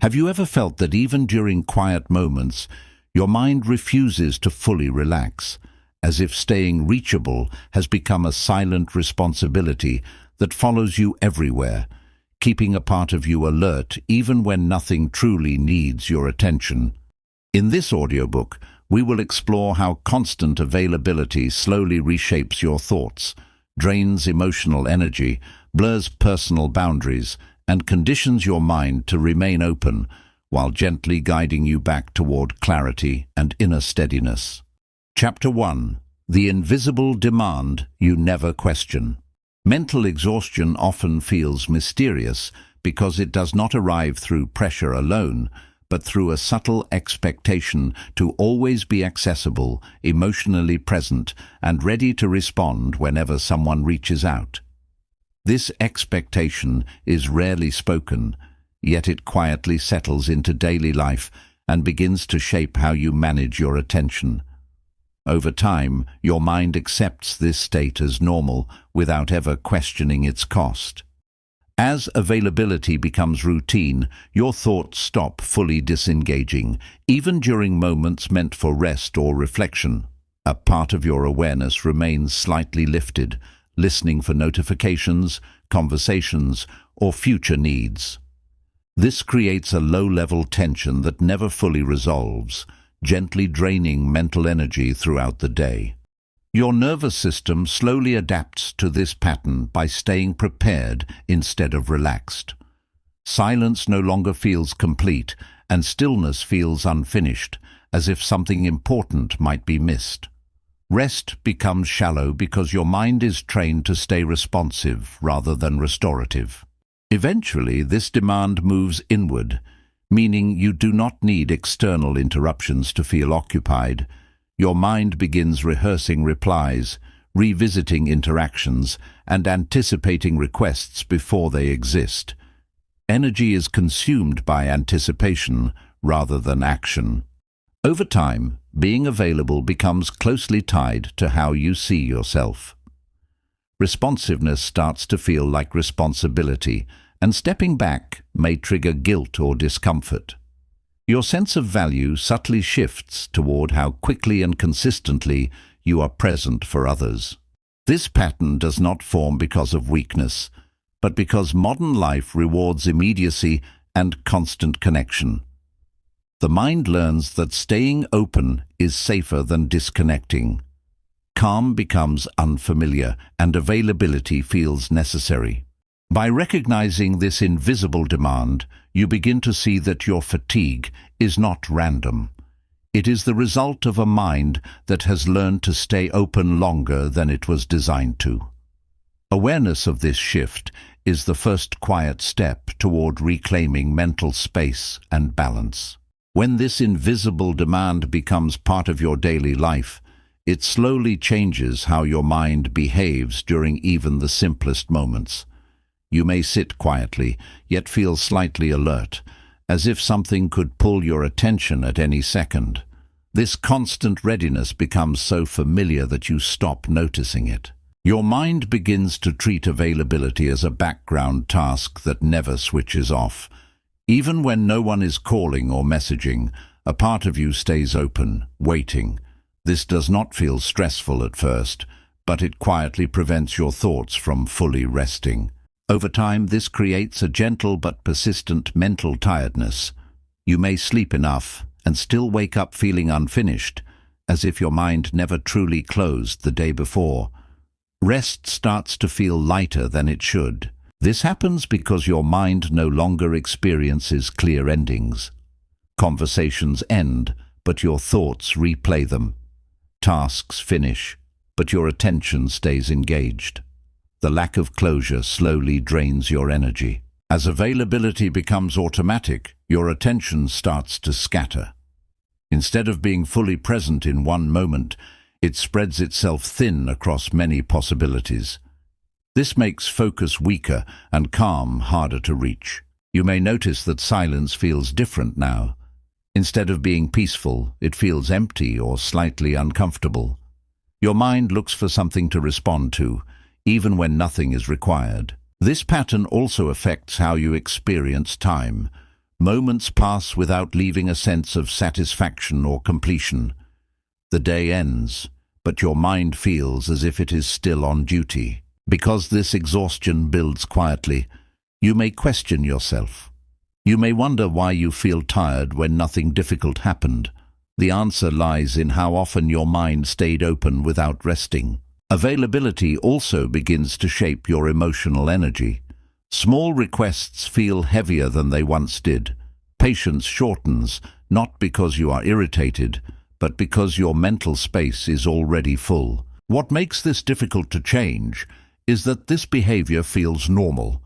Have you ever felt that even during quiet moments, your mind refuses to fully relax, as if staying reachable has become a silent responsibility that follows you everywhere, keeping a part of you alert even when nothing truly needs your attention? In this audiobook, we will explore how constant availability slowly reshapes your thoughts, drains emotional energy, blurs personal boundaries, and conditions your mind to remain open while gently guiding you back toward clarity and inner steadiness. Chapter 1. The Invisible Demand You Never Question. Mental exhaustion often feels mysterious because it does not arrive through pressure alone, but through a subtle expectation to always be accessible, emotionally present, and ready to respond whenever someone reaches out. This expectation is rarely spoken, yet it quietly settles into daily life and begins to shape how you manage your attention. Over time, your mind accepts this state as normal without ever questioning its cost. As availability becomes routine, your thoughts stop fully disengaging, even during moments meant for rest or reflection. A part of your awareness remains slightly lifted, listening for notifications, conversations, or future needs. This creates a low-level tension that never fully resolves, gently draining mental energy throughout the day. Your nervous system slowly adapts to this pattern by staying prepared instead of relaxed. Silence no longer feels complete, and stillness feels unfinished, as if something important might be missed. Rest becomes shallow because your mind is trained to stay responsive rather than restorative. Eventually, this demand moves inward, meaning you do not need external interruptions to feel occupied. Your mind begins rehearsing replies, revisiting interactions, and anticipating requests before they exist. Energy is consumed by anticipation rather than action. Over time, being available becomes closely tied to how you see yourself. Responsiveness starts to feel like responsibility, and stepping back may trigger guilt or discomfort. Your sense of value subtly shifts toward how quickly and consistently you are present for others. This pattern does not form because of weakness, but because modern life rewards immediacy and constant connection. The mind learns that staying open is safer than disconnecting. Calm becomes unfamiliar, and availability feels necessary. By recognizing this invisible demand, you begin to see that your fatigue is not random. It is the result of a mind that has learned to stay open longer than it was designed to. Awareness of this shift is the first quiet step toward reclaiming mental space and balance. When this invisible demand becomes part of your daily life, it slowly changes how your mind behaves during even the simplest moments. You may sit quietly, yet feel slightly alert, as if something could pull your attention at any second. This constant readiness becomes so familiar that you stop noticing it. Your mind begins to treat availability as a background task that never switches off. Even when no one is calling or messaging, a part of you stays open, waiting. This does not feel stressful at first, but it quietly prevents your thoughts from fully resting. Over time, this creates a gentle but persistent mental tiredness. You may sleep enough and still wake up feeling unfinished, as if your mind never truly closed the day before. Rest starts to feel lighter than it should. This happens because your mind no longer experiences clear endings. Conversations end, but your thoughts replay them. Tasks finish, but your attention stays engaged. The lack of closure slowly drains your energy. As availability becomes automatic, your attention starts to scatter. Instead of being fully present in one moment, it spreads itself thin across many possibilities. This makes focus weaker and calm harder to reach. You may notice that silence feels different now. Instead of being peaceful, it feels empty or slightly uncomfortable. Your mind looks for something to respond to, even when nothing is required. This pattern also affects how you experience time. Moments pass without leaving a sense of satisfaction or completion. The day ends, but your mind feels as if it is still on duty. Because this exhaustion builds quietly, you may question yourself. You may wonder why you feel tired when nothing difficult happened. The answer lies in how often your mind stayed open without resting. Availability also begins to shape your emotional energy. Small requests feel heavier than they once did. Patience shortens, not because you are irritated, but because your mental space is already full. What makes this difficult to change is that this behavior feels normal.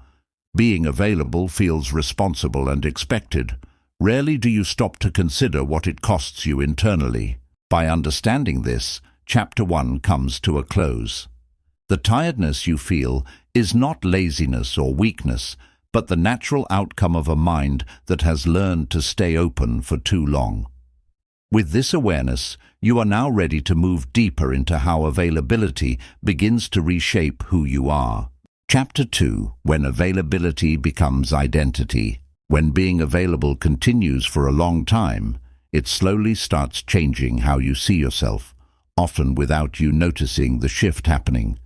Being available feels responsible and expected. Rarely do you stop to consider what it costs you internally. By understanding this, Chapter 1 comes to a close. The tiredness you feel is not laziness or weakness, but the natural outcome of a mind that has learned to stay open for too long. With this awareness, you are now ready to move deeper into how availability begins to reshape who you are. Chapter 2: When availability becomes identity. When being available continues for a long time, it slowly starts changing how you see yourself, often without you noticing the shift happening.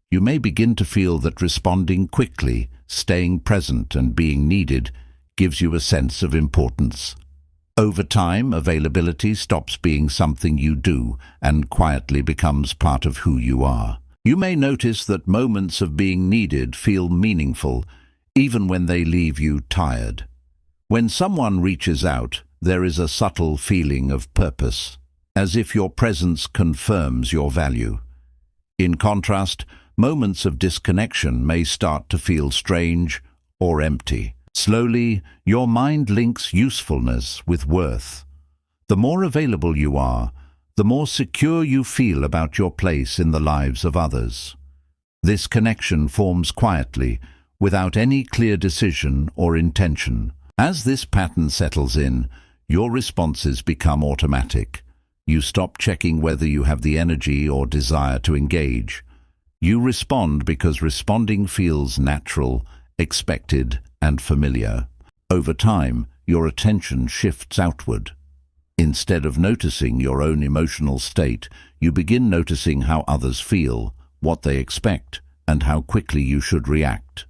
You may begin to feel that responding quickly, staying present and being needed gives you a sense of importance. Over time, availability stops being something you do and quietly becomes part of who you are. You may notice that moments of being needed feel meaningful, even when they leave you tired. When someone reaches out, there is a subtle feeling of purpose, as if your presence confirms your value. In contrast, moments of disconnection may start to feel strange or empty. Slowly, your mind links usefulness with worth. The more available you are, the more secure you feel about your place in the lives of others. This connection forms quietly, without any clear decision or intention. As this pattern settles in, your responses become automatic. You stop checking whether you have the energy or desire to engage. You respond because responding feels natural, expected, and familiar. Over time, your attention shifts outward. Instead of noticing your own emotional state, you begin noticing how others feel, what they expect, and how quickly you should react.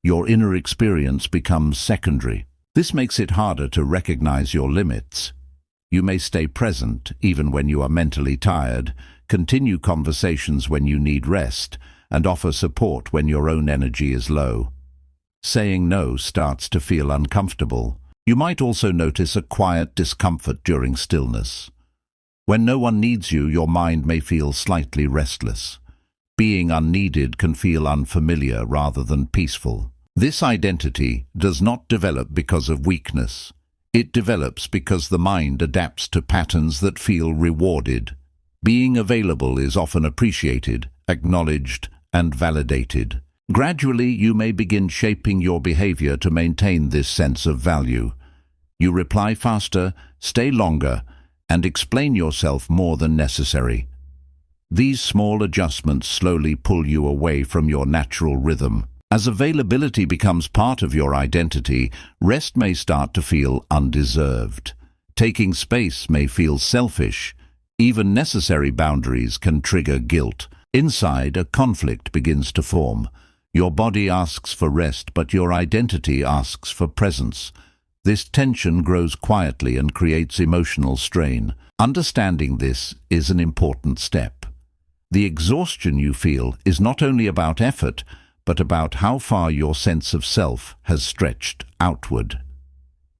Your inner experience becomes secondary. This makes it harder to recognize your limits. You may stay present even when you are mentally tired, continue conversations when you need rest, and offer support when your own energy is low. Saying no starts to feel uncomfortable. You might also notice a quiet discomfort during stillness. When no one needs you, your mind may feel slightly restless. Being unneeded can feel unfamiliar rather than peaceful. This identity does not develop because of weakness. It develops because the mind adapts to patterns that feel rewarded. Being available is often appreciated, acknowledged, and validated. Gradually, you may begin shaping your behavior to maintain this sense of value. You reply faster, stay longer, and explain yourself more than necessary. These small adjustments slowly pull you away from your natural rhythm. As availability becomes part of your identity, rest may start to feel undeserved. Taking space may feel selfish. Even necessary boundaries can trigger guilt. Inside, a conflict begins to form. Your body asks for rest, but your identity asks for presence. This tension grows quietly and creates emotional strain. Understanding this is an important step. The exhaustion you feel is not only about effort, but about how far your sense of self has stretched outward.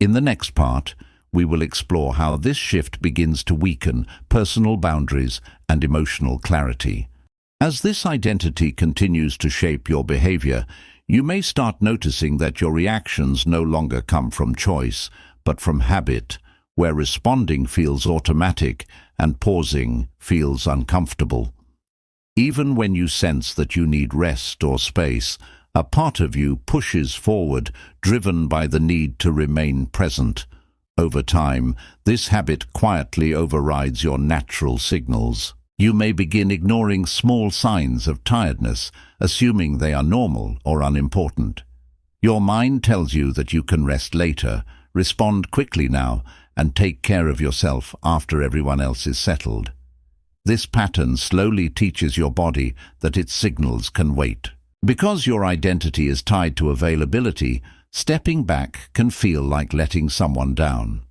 In the next part, we will explore how this shift begins to weaken personal boundaries and emotional clarity. As this identity continues to shape your behavior, you may start noticing that your reactions no longer come from choice, but from habit, where responding feels automatic and pausing feels uncomfortable. Even when you sense that you need rest or space, a part of you pushes forward, driven by the need to remain present. Over time, this habit quietly overrides your natural signals. You may begin ignoring small signs of tiredness, assuming they are normal or unimportant. Your mind tells you that you can rest later, respond quickly now, and take care of yourself after everyone else is settled. This pattern slowly teaches your body that its signals can wait. Because your identity is tied to availability, stepping back can feel like letting someone down.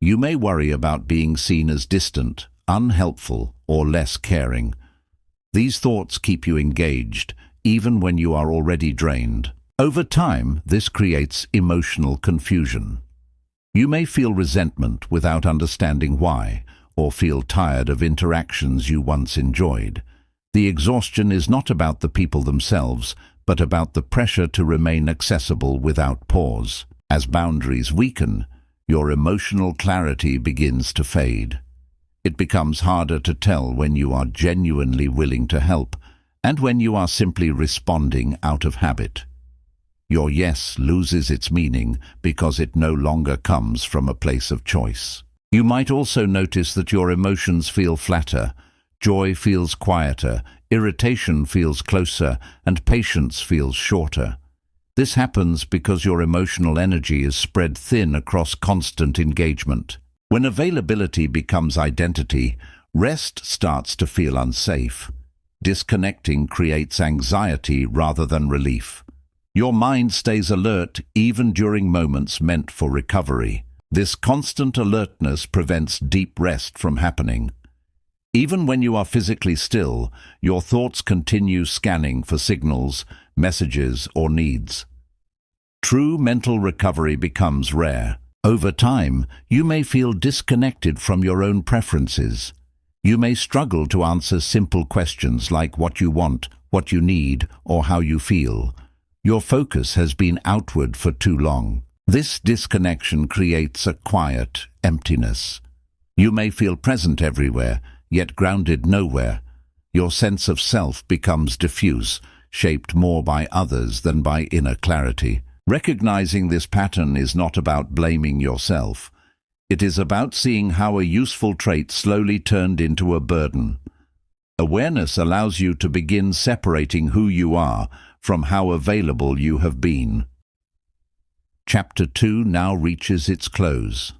You may worry about being seen as distant, unhelpful, or less caring. These thoughts keep you engaged, even when you are already drained. Over time, this creates emotional confusion. You may feel resentment without understanding why, or feel tired of interactions you once enjoyed. The exhaustion is not about the people themselves, but about the pressure to remain accessible without pause. As boundaries weaken, your emotional clarity begins to fade. It becomes harder to tell when you are genuinely willing to help and when you are simply responding out of habit. Your yes loses its meaning because it no longer comes from a place of choice. You might also notice that your emotions feel flatter, joy feels quieter, irritation feels closer, and patience feels shorter. This happens because your emotional energy is spread thin across constant engagement. When availability becomes identity, rest starts to feel unsafe. Disconnecting creates anxiety rather than relief. Your mind stays alert even during moments meant for recovery. This constant alertness prevents deep rest from happening. Even when you are physically still, your thoughts continue scanning for signals, messages, or needs. True mental recovery becomes rare. Over time, you may feel disconnected from your own preferences. You may struggle to answer simple questions like what you want, what you need, or how you feel. Your focus has been outward for too long. This disconnection creates a quiet emptiness. You may feel present everywhere, yet grounded nowhere. Your sense of self becomes diffuse, shaped more by others than by inner clarity. Recognizing this pattern is not about blaming yourself. It is about seeing how a useful trait slowly turned into a burden. Awareness allows you to begin separating who you are from how available you have been. Chapter 2 now reaches its close.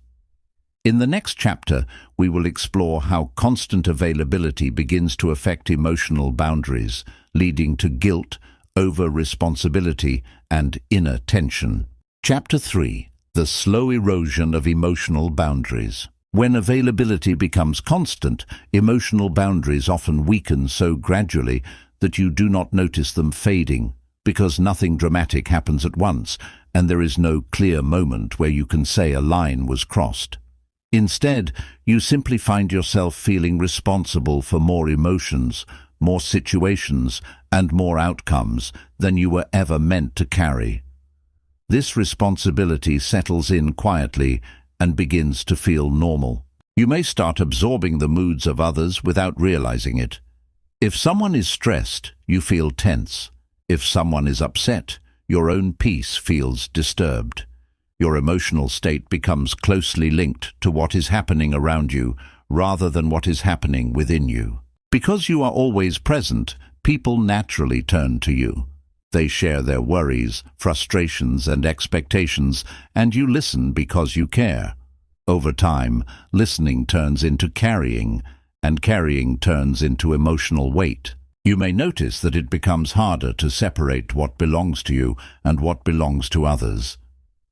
In the next chapter, we will explore how constant availability begins to affect emotional boundaries, leading to guilt, over-responsibility, and inner tension. Chapter 3. The slow erosion of emotional boundaries. When availability becomes constant, emotional boundaries often weaken so gradually that you do not notice them fading, because nothing dramatic happens at once, and there is no clear moment where you can say a line was crossed. Instead, you simply find yourself feeling responsible for more emotions, more situations, and more outcomes than you were ever meant to carry. This responsibility settles in quietly and begins to feel normal. You may start absorbing the moods of others without realizing it. If someone is stressed, you feel tense. If someone is upset, your own peace feels disturbed. Your emotional state becomes closely linked to what is happening around you rather than what is happening within you. Because you are always present, people naturally turn to you. They share their worries, frustrations, and expectations, and you listen because you care. Over time, listening turns into carrying, and carrying turns into emotional weight. You may notice that it becomes harder to separate what belongs to you and what belongs to others.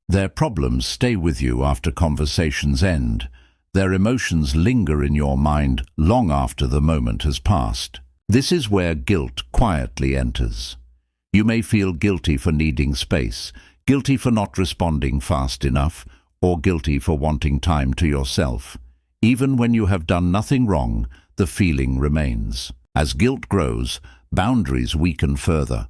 Their problems stay with you after conversations end. Their emotions linger in your mind long after the moment has passed. This is where guilt quietly enters. You may feel guilty for needing space, guilty for not responding fast enough, or guilty for wanting time to yourself. Even when you have done nothing wrong, the feeling remains. As guilt grows, boundaries weaken further.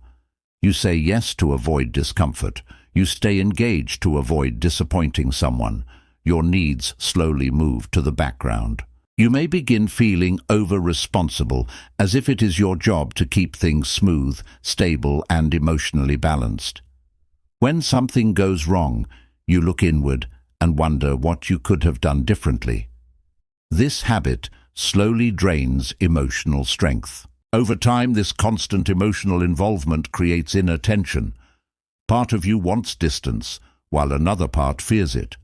You say yes to avoid discomfort. You stay engaged to avoid disappointing someone. Your needs slowly move to the background. You may begin feeling over-responsible, as if it is your job to keep things smooth, stable, and emotionally balanced. When something goes wrong, you look inward and wonder what you could have done differently. This habit slowly drains emotional strength. Over time, this constant emotional involvement creates inner tension. Part of you wants distance, while another part fears it.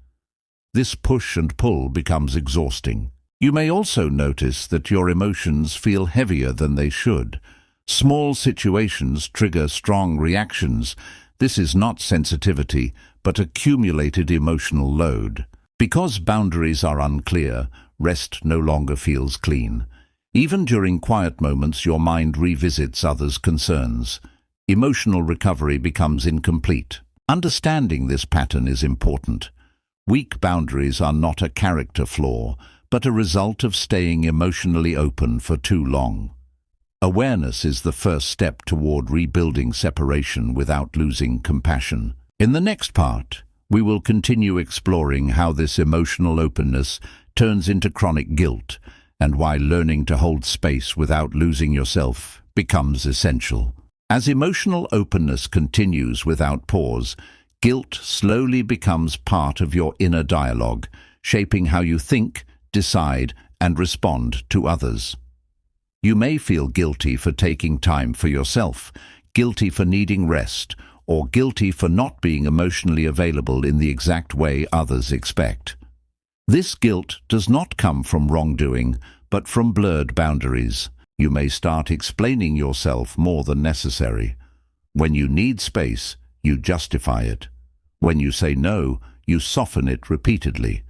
This push and pull becomes exhausting. You may also notice that your emotions feel heavier than they should. Small situations trigger strong reactions. This is not sensitivity, but accumulated emotional load. Because boundaries are unclear, rest no longer feels clean. Even during quiet moments, your mind revisits others' concerns. Emotional recovery becomes incomplete. Understanding this pattern is important. Weak boundaries are not a character flaw, but a result of staying emotionally open for too long. Awareness is the first step toward rebuilding separation without losing compassion. In the next part, we will continue exploring how this emotional openness turns into chronic guilt and why learning to hold space without losing yourself becomes essential. As emotional openness continues without pause, guilt slowly becomes part of your inner dialogue, shaping how you think, decide, and respond to others. You may feel guilty for taking time for yourself, guilty for needing rest, or guilty for not being emotionally available in the exact way others expect. This guilt does not come from wrongdoing, but from blurred boundaries. You may start explaining yourself more than necessary. When you need space, you justify it. When you say no, you soften it repeatedly.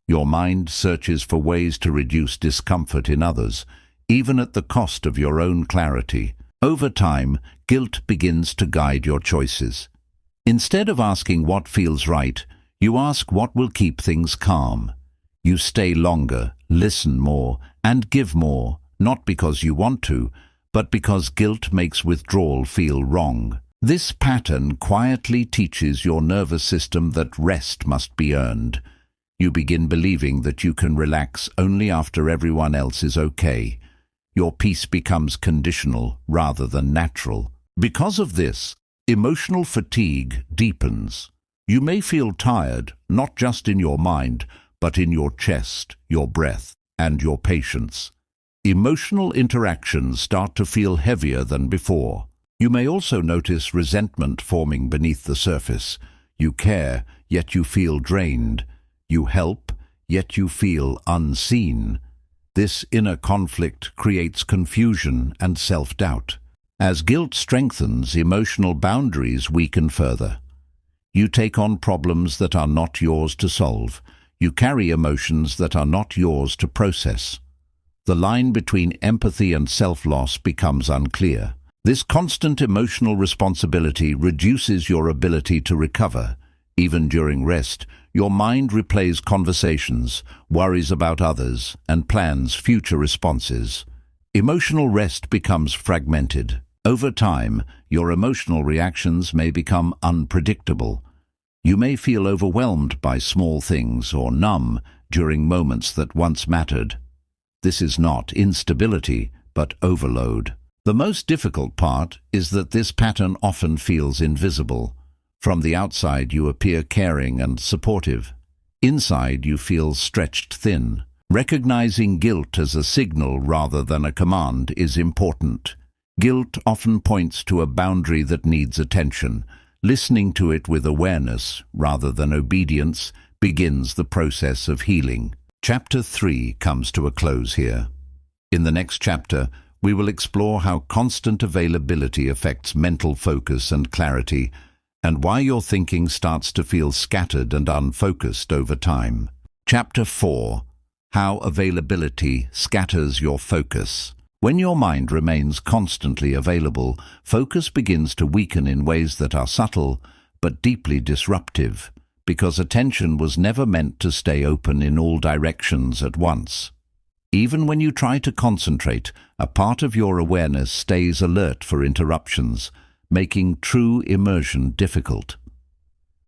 Your mind searches for ways to reduce discomfort in others, even at the cost of your own clarity. Over time, guilt begins to guide your choices. Instead of asking what feels right, you ask what will keep things calm. You stay longer, listen more, and give more, not because you want to, but because guilt makes withdrawal feel wrong. This pattern quietly teaches your nervous system that rest must be earned. You begin believing that you can relax only after everyone else is okay. Your peace becomes conditional rather than natural. Because of this, emotional fatigue deepens. You may feel tired, not just in your mind, but in your chest, your breath, and your patience. Emotional interactions start to feel heavier than before. You may also notice resentment forming beneath the surface. You care, yet you feel drained. You help, yet you feel unseen. This inner conflict creates confusion and self-doubt. As guilt strengthens, emotional boundaries weaken further. You take on problems that are not yours to solve. You carry emotions that are not yours to process. The line between empathy and self-loss becomes unclear. This constant emotional responsibility reduces your ability to recover. Even during rest, your mind replays conversations, worries about others, and plans future responses. Emotional rest becomes fragmented. Over time, your emotional reactions may become unpredictable. You may feel overwhelmed by small things or numb during moments that once mattered. This is not instability, but overload. The most difficult part is that this pattern often feels invisible. From the outside, you appear caring and supportive. Inside, you feel stretched thin. Recognizing guilt as a signal rather than a command is important. Guilt often points to a boundary that needs attention. Listening to it with awareness rather than obedience begins the process of healing. Chapter 3 comes to a close here. In the next chapter, we will explore how constant availability affects mental focus and clarity, and why your thinking starts to feel scattered and unfocused over time. Chapter 4. How availability scatters your focus. When your mind remains constantly available, focus begins to weaken in ways that are subtle but deeply disruptive, because attention was never meant to stay open in all directions at once. Even when you try to concentrate, a part of your awareness stays alert for interruptions, making true immersion difficult.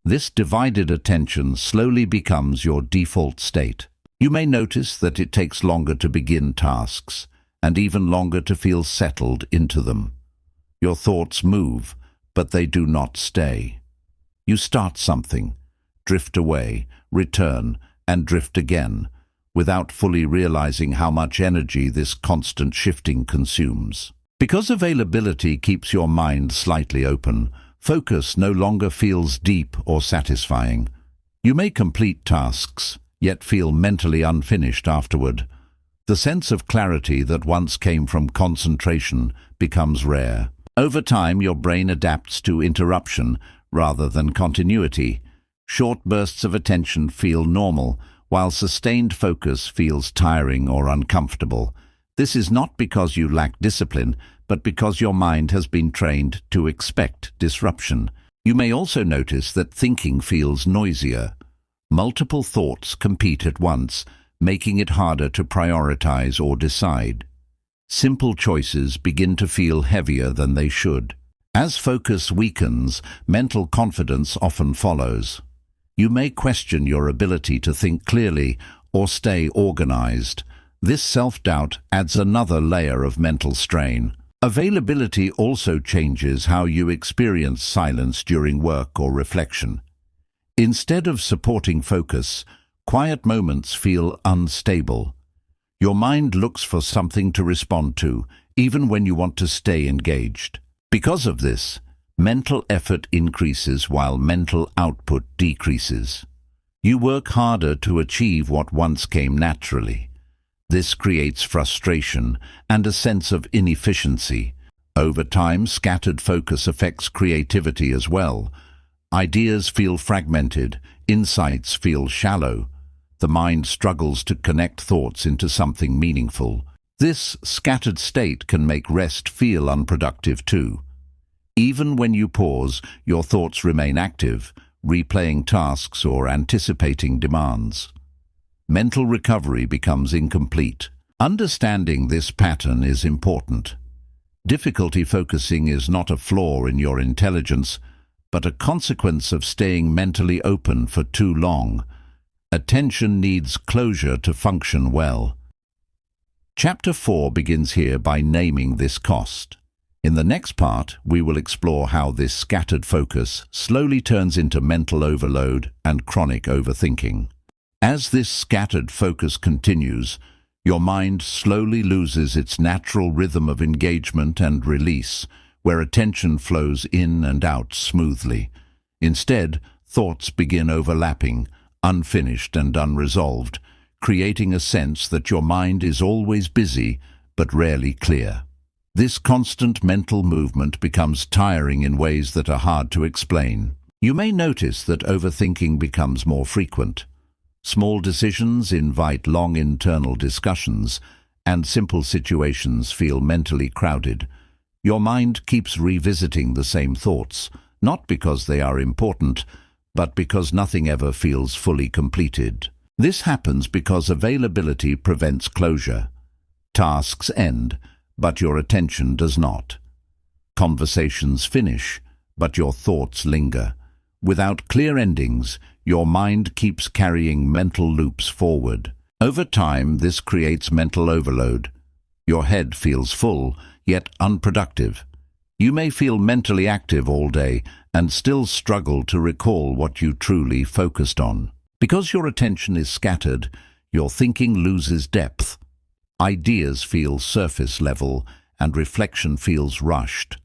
This divided attention slowly becomes your default state. You may notice that it takes longer to begin tasks, and even longer to feel settled into them. Your thoughts move, but they do not stay. You start something, drift away, return, and drift again, without fully realizing how much energy this constant shifting consumes. Because availability keeps your mind slightly open, focus no longer feels deep or satisfying. You may complete tasks, yet feel mentally unfinished afterward. The sense of clarity that once came from concentration becomes rare. Over time, your brain adapts to interruption rather than continuity. Short bursts of attention feel normal, while sustained focus feels tiring or uncomfortable. This is not because you lack discipline, but because your mind has been trained to expect disruption. You may also notice that thinking feels noisier. Multiple thoughts compete at once, making it harder to prioritize or decide. Simple choices begin to feel heavier than they should. As focus weakens, mental confidence often follows. You may question your ability to think clearly or stay organized. This self-doubt adds another layer of mental strain. Availability also changes how you experience silence during work or reflection. Instead of supporting focus, quiet moments feel unstable. Your mind looks for something to respond to, even when you want to stay engaged. Because of this, mental effort increases while mental output decreases. You work harder to achieve what once came naturally. This creates frustration and a sense of inefficiency. Over time, scattered focus affects creativity as well. Ideas feel fragmented, insights feel shallow. The mind struggles to connect thoughts into something meaningful. This scattered state can make rest feel unproductive too. Even when you pause, your thoughts remain active, replaying tasks or anticipating demands. Mental recovery becomes incomplete. Understanding this pattern is important. Difficulty focusing is not a flaw in your intelligence, but a consequence of staying mentally open for too long. Attention needs closure to function well. Chapter 4 begins here by naming this cost. In the next part, we will explore how this scattered focus slowly turns into mental overload and chronic overthinking. As this scattered focus continues, your mind slowly loses its natural rhythm of engagement and release, where attention flows in and out smoothly. Instead, thoughts begin overlapping, unfinished and unresolved, creating a sense that your mind is always busy but rarely clear. This constant mental movement becomes tiring in ways that are hard to explain. You may notice that overthinking becomes more frequent. Small decisions invite long internal discussions, and simple situations feel mentally crowded. Your mind keeps revisiting the same thoughts, not because they are important, but because nothing ever feels fully completed. This happens because availability prevents closure. Tasks end, but your attention does not. Conversations finish, but your thoughts linger. Without clear endings, your mind keeps carrying mental loops forward. Over time, this creates mental overload. Your head feels full, yet unproductive. You may feel mentally active all day and still struggle to recall what you truly focused on. Because your attention is scattered, your thinking loses depth. Ideas feel surface level, and reflection feels rushed.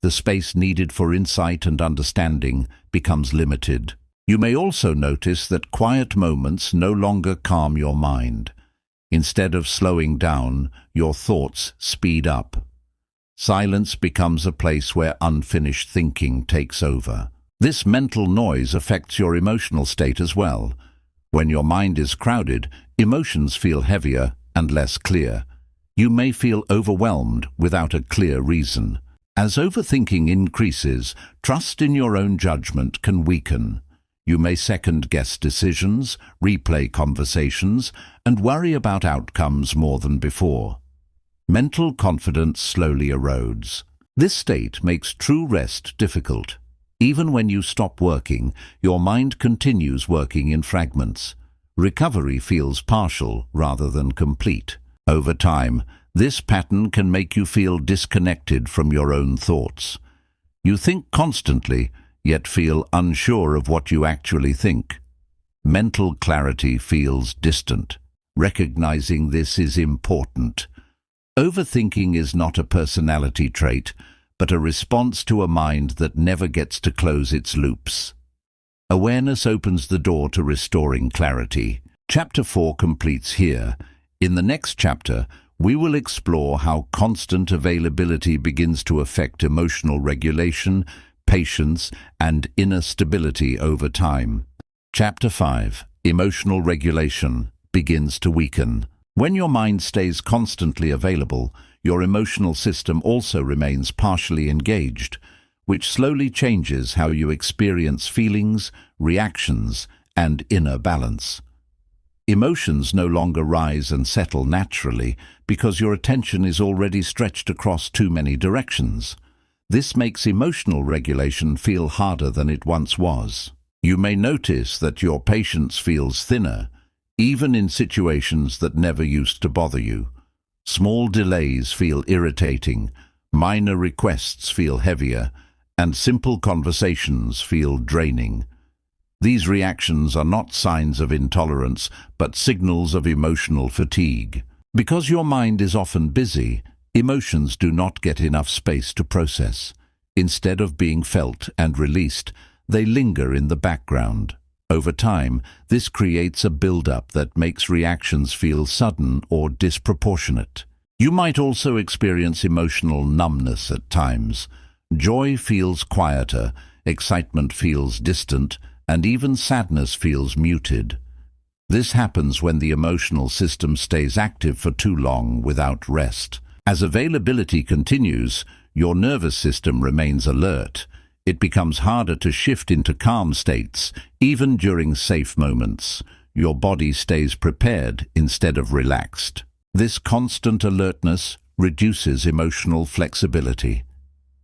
The space needed for insight and understanding becomes limited. You may also notice that quiet moments no longer calm your mind. Instead of slowing down, your thoughts speed up. Silence becomes a place where unfinished thinking takes over. This mental noise affects your emotional state as well. When your mind is crowded, emotions feel heavier and less clear. You may feel overwhelmed without a clear reason. As overthinking increases, trust in your own judgment can weaken. You may second-guess decisions, replay conversations, and worry about outcomes more than before. Mental confidence slowly erodes. This state makes true rest difficult. Even when you stop working, your mind continues working in fragments. Recovery feels partial rather than complete. Over time, this pattern can make you feel disconnected from your own thoughts. You think constantly, yet feel unsure of what you actually think. Mental clarity feels distant. Recognizing this is important. Overthinking is not a personality trait, but a response to a mind that never gets to close its loops. Awareness opens the door to restoring clarity. Chapter 4 completes here. In the next chapter, we will explore how constant availability begins to affect emotional regulation, patience, and inner stability over time. Chapter 5. Emotional regulation begins to weaken. When your mind stays constantly available, your emotional system also remains partially engaged, which slowly changes how you experience feelings, reactions, and inner balance. Emotions no longer rise and settle naturally because your attention is already stretched across too many directions. This makes emotional regulation feel harder than it once was. You may notice that your patience feels thinner, even in situations that never used to bother you. Small delays feel irritating, minor requests feel heavier, and simple conversations feel draining. These reactions are not signs of intolerance, but signals of emotional fatigue. Because your mind is often busy, emotions do not get enough space to process. Instead of being felt and released, they linger in the background. Over time, this creates a build-up that makes reactions feel sudden or disproportionate. You might also experience emotional numbness at times. Joy feels quieter, excitement feels distant, and even sadness feels muted. This happens when the emotional system stays active for too long without rest. As availability continues, your nervous system remains alert. It becomes harder to shift into calm states, even during safe moments. Your body stays prepared instead of relaxed. This constant alertness reduces emotional flexibility.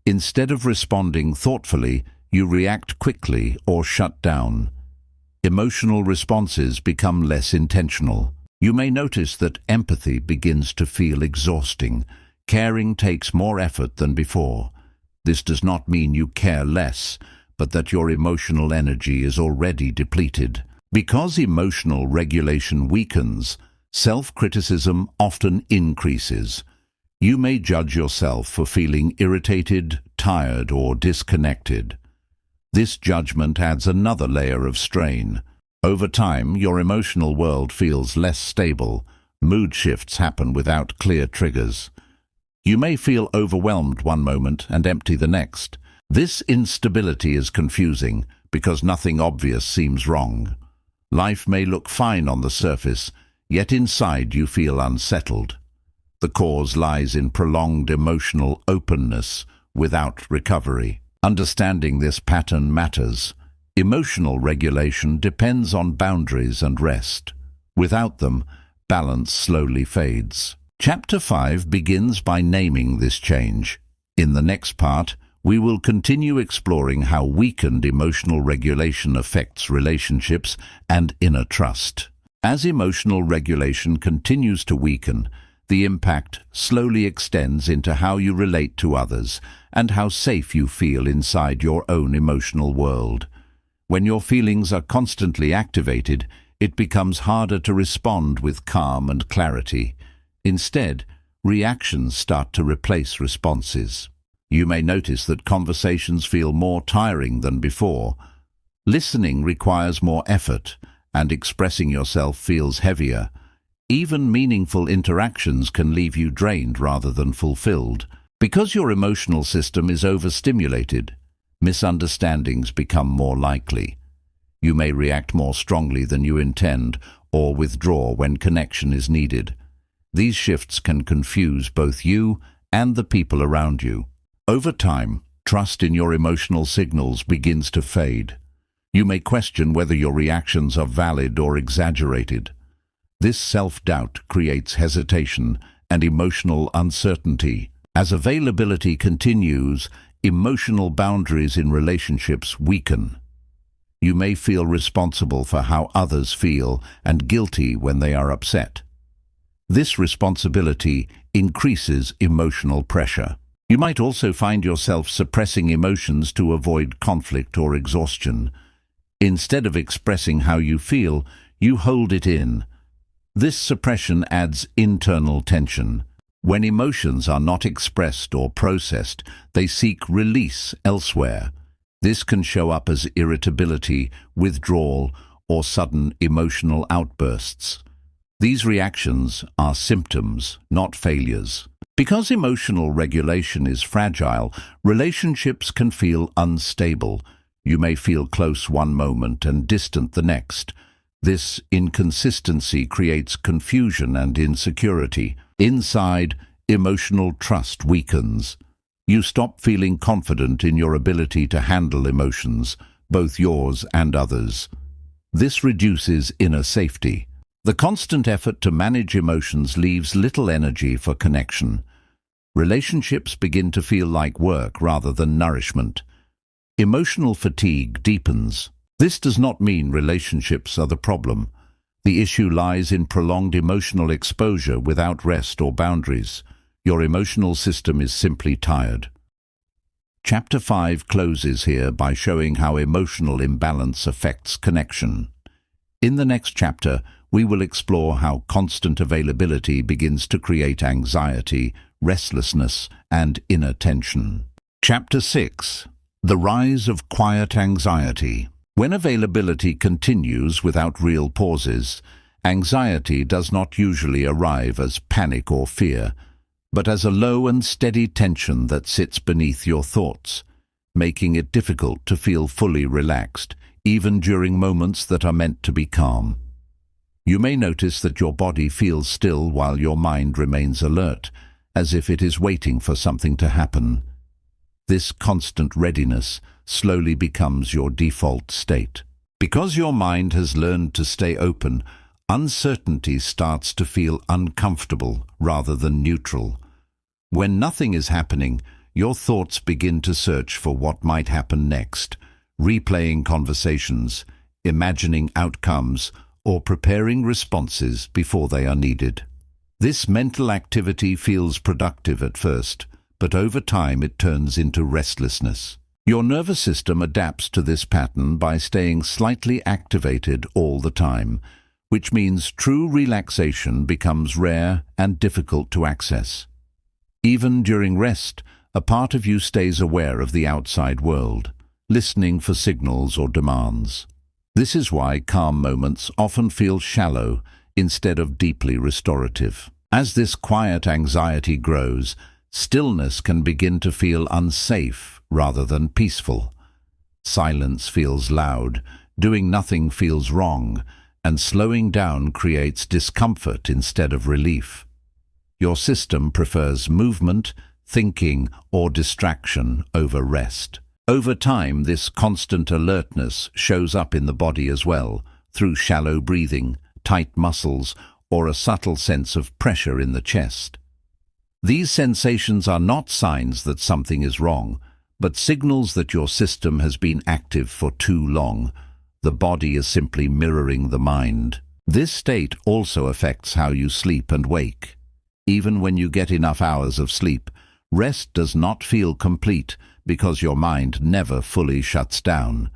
Instead of responding thoughtfully, you react quickly or shut down. Emotional responses become less intentional. You may notice that empathy begins to feel exhausting. Caring takes more effort than before. This does not mean you care less, but that your emotional energy is already depleted. Because emotional regulation weakens, self-criticism often increases. You may judge yourself for feeling irritated, tired, or disconnected. This judgment adds another layer of strain. Over time, your emotional world feels less stable. Mood shifts happen without clear triggers. You may feel overwhelmed one moment and empty the next. This instability is confusing because nothing obvious seems wrong. Life may look fine on the surface, yet inside you feel unsettled. The cause lies in prolonged emotional openness without recovery. Understanding this pattern matters. Emotional regulation depends on boundaries and rest. Without them, balance slowly fades. Chapter 5 begins by naming this change. In the next part, we will continue exploring how weakened emotional regulation affects relationships and inner trust. As emotional regulation continues to weaken, the impact slowly extends into how you relate to others and how safe you feel inside your own emotional world. When your feelings are constantly activated, it becomes harder to respond with calm and clarity. Instead, reactions start to replace responses. You may notice that conversations feel more tiring than before. Listening requires more effort, and expressing yourself feels heavier. Even meaningful interactions can leave you drained rather than fulfilled. Because your emotional system is overstimulated, misunderstandings become more likely. You may react more strongly than you intend or withdraw when connection is needed. These shifts can confuse both you and the people around you. Over time, trust in your emotional signals begins to fade. You may question whether your reactions are valid or exaggerated. This self-doubt creates hesitation and emotional uncertainty. As availability continues, emotional boundaries in relationships weaken. You may feel responsible for how others feel and guilty when they are upset. This responsibility increases emotional pressure. You might also find yourself suppressing emotions to avoid conflict or exhaustion. Instead of expressing how you feel, you hold it in. This suppression adds internal tension. When emotions are not expressed or processed, they seek release elsewhere. This can show up as irritability, withdrawal, or sudden emotional outbursts. These reactions are symptoms, not failures. Because emotional regulation is fragile, relationships can feel unstable. You may feel close one moment and distant the next. This inconsistency creates confusion and insecurity. Inside, emotional trust weakens. You stop feeling confident in your ability to handle emotions, both yours and others. This reduces inner safety. The constant effort to manage emotions leaves little energy for connection. Relationships begin to feel like work rather than nourishment. Emotional fatigue deepens. This does not mean relationships are the problem. The issue lies in prolonged emotional exposure without rest or boundaries. Your emotional system is simply tired. Chapter 5 closes here by showing how emotional imbalance affects connection. In the next chapter, we will explore how constant availability begins to create anxiety, restlessness, and inner tension. Chapter 6. The rise of quiet anxiety. When availability continues without real pauses, anxiety does not usually arrive as panic or fear, but as a low and steady tension that sits beneath your thoughts, making it difficult to feel fully relaxed, even during moments that are meant to be calm. You may notice that your body feels still while your mind remains alert, as if it is waiting for something to happen. This constant readiness slowly becomes your default state. Because your mind has learned to stay open, uncertainty starts to feel uncomfortable rather than neutral. When nothing is happening, your thoughts begin to search for what might happen next, replaying conversations, imagining outcomes, or preparing responses before they are needed. This mental activity feels productive at first, but over time it turns into restlessness. Your nervous system adapts to this pattern by staying slightly activated all the time, which means true relaxation becomes rare and difficult to access. Even during rest, a part of you stays aware of the outside world, listening for signals or demands. This is why calm moments often feel shallow instead of deeply restorative. As this quiet anxiety grows, stillness can begin to feel unsafe rather than peaceful. Silence feels loud, doing nothing feels wrong, and slowing down creates discomfort instead of relief. Your system prefers movement, thinking, or distraction over rest. Over time, this constant alertness shows up in the body as well, through shallow breathing, tight muscles, or a subtle sense of pressure in the chest. These sensations are not signs that something is wrong, but signals that your system has been active for too long. The body is simply mirroring the mind. This state also affects how you sleep and wake. Even when you get enough hours of sleep, rest does not feel complete because your mind never fully shuts down.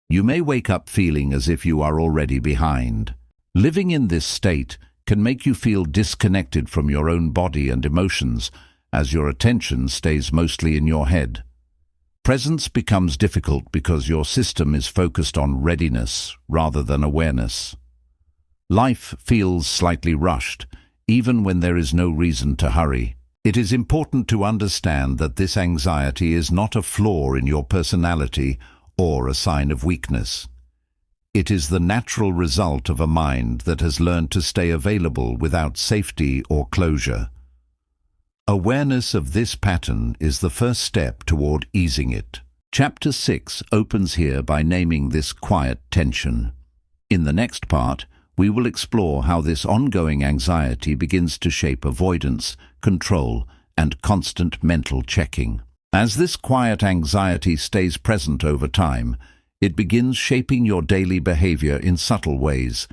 You may wake up feeling as if you are already behind. Living in this state can make you feel disconnected from your own body and emotions, as your attention stays mostly in your head. Presence becomes difficult because your system is focused on readiness rather than awareness. Life feels slightly rushed, even when there is no reason to hurry. It is important to understand that this anxiety is not a flaw in your personality or a sign of weakness. It is the natural result of a mind that has learned to stay available without safety or closure. Awareness of this pattern is the first step toward easing it. Chapter 6 opens here by naming this quiet tension. In the next part, we will explore how this ongoing anxiety begins to shape avoidance, control, and constant mental checking. As this quiet anxiety stays present over time, it begins shaping your daily behavior in subtle ways,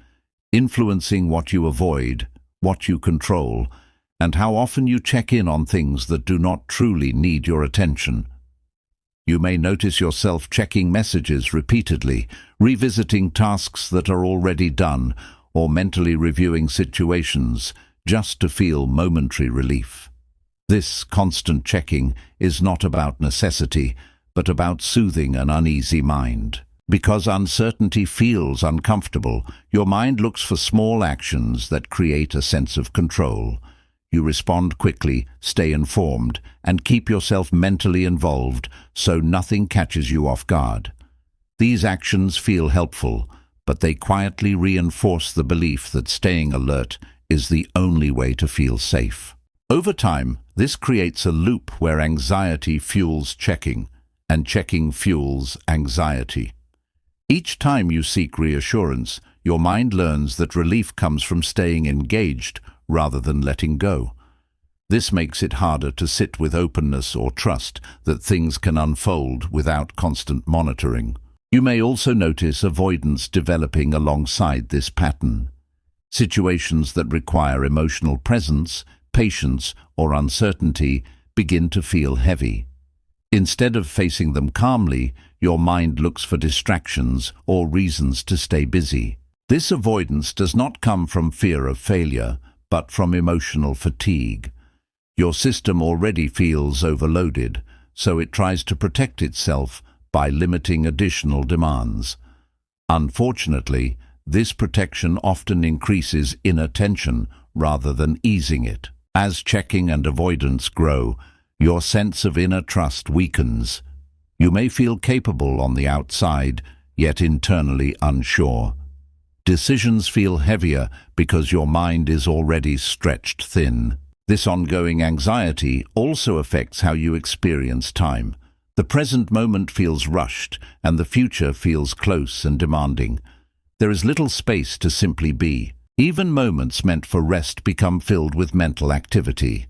influencing what you avoid, what you control, and how often you check in on things that do not truly need your attention. You may notice yourself checking messages repeatedly, revisiting tasks that are already done, or mentally reviewing situations just to feel momentary relief. This constant checking is not about necessity, but about soothing an uneasy mind. Because uncertainty feels uncomfortable, your mind looks for small actions that create a sense of control. You respond quickly, stay informed, and keep yourself mentally involved so nothing catches you off guard. These actions feel helpful, but they quietly reinforce the belief that staying alert is the only way to feel safe. Over time, this creates a loop where anxiety fuels checking, and checking fuels anxiety. Each time you seek reassurance, your mind learns that relief comes from staying engaged rather than letting go. This makes it harder to sit with openness or trust that things can unfold without constant monitoring. You may also notice avoidance developing alongside this pattern. Situations that require emotional presence, patience, or uncertainty begin to feel heavy. Instead of facing them calmly, your mind looks for distractions or reasons to stay busy. This avoidance does not come from fear of failure, but from emotional fatigue. Your system already feels overloaded, so it tries to protect itself by limiting additional demands. Unfortunately, this protection often increases inner tension rather than easing it. As checking and avoidance grow, your sense of inner trust weakens. You may feel capable on the outside, yet internally unsure. Decisions feel heavier because your mind is already stretched thin. This ongoing anxiety also affects how you experience time. The present moment feels rushed, and the future feels close and demanding. There is little space to simply be. Even moments meant for rest become filled with mental activity.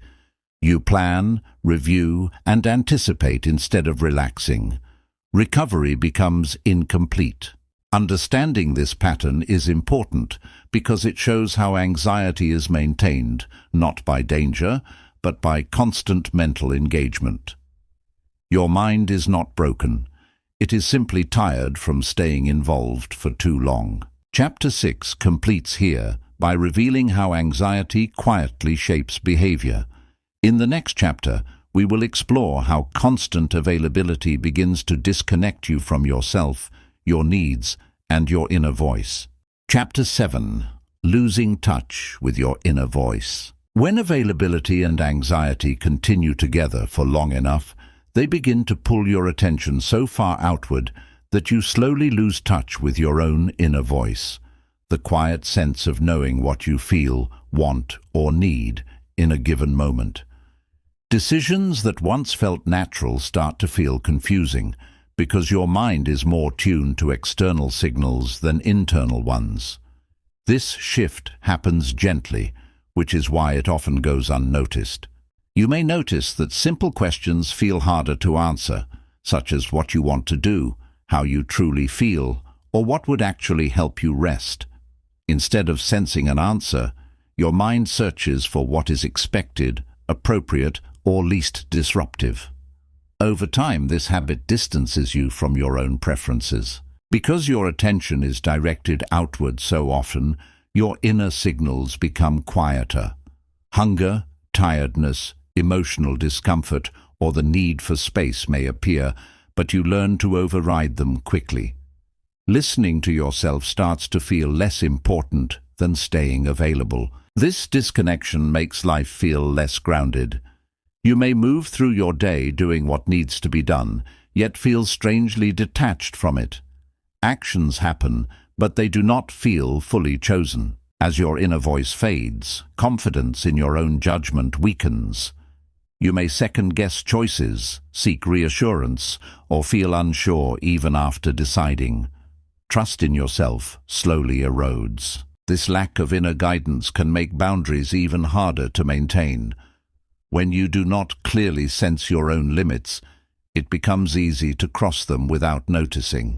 You plan, review, and anticipate instead of relaxing. Recovery becomes incomplete. Understanding this pattern is important because it shows how anxiety is maintained, not by danger, but by constant mental engagement. Your mind is not broken. It is simply tired from staying involved for too long. Chapter 6 completes here by revealing how anxiety quietly shapes behavior. In the next chapter, we will explore how constant availability begins to disconnect you from yourself, your needs, and your inner voice. Chapter 7. Losing touch with your inner voice. When availability and anxiety continue together for long enough, they begin to pull your attention so far outward that you slowly lose touch with your own inner voice, the quiet sense of knowing what you feel, want, or need in a given moment. Decisions that once felt natural start to feel confusing because your mind is more tuned to external signals than internal ones. This shift happens gently, which is why it often goes unnoticed. You may notice that simple questions feel harder to answer, such as what you want to do, how you truly feel, or what would actually help you rest. Instead of sensing an answer, your mind searches for what is expected, appropriate, or least disruptive. Over time, this habit distances you from your own preferences. Because your attention is directed outward so often, your inner signals become quieter. Hunger, tiredness, emotional discomfort, or the need for space may appear, but you learn to override them quickly. Listening to yourself starts to feel less important than staying available. This disconnection makes life feel less grounded. You may move through your day doing what needs to be done, yet feel strangely detached from it. Actions happen, but they do not feel fully chosen. As your inner voice fades, confidence in your own judgment weakens. You may second-guess choices, seek reassurance, or feel unsure even after deciding. Trust in yourself slowly erodes. This lack of inner guidance can make boundaries even harder to maintain. When you do not clearly sense your own limits, it becomes easy to cross them without noticing.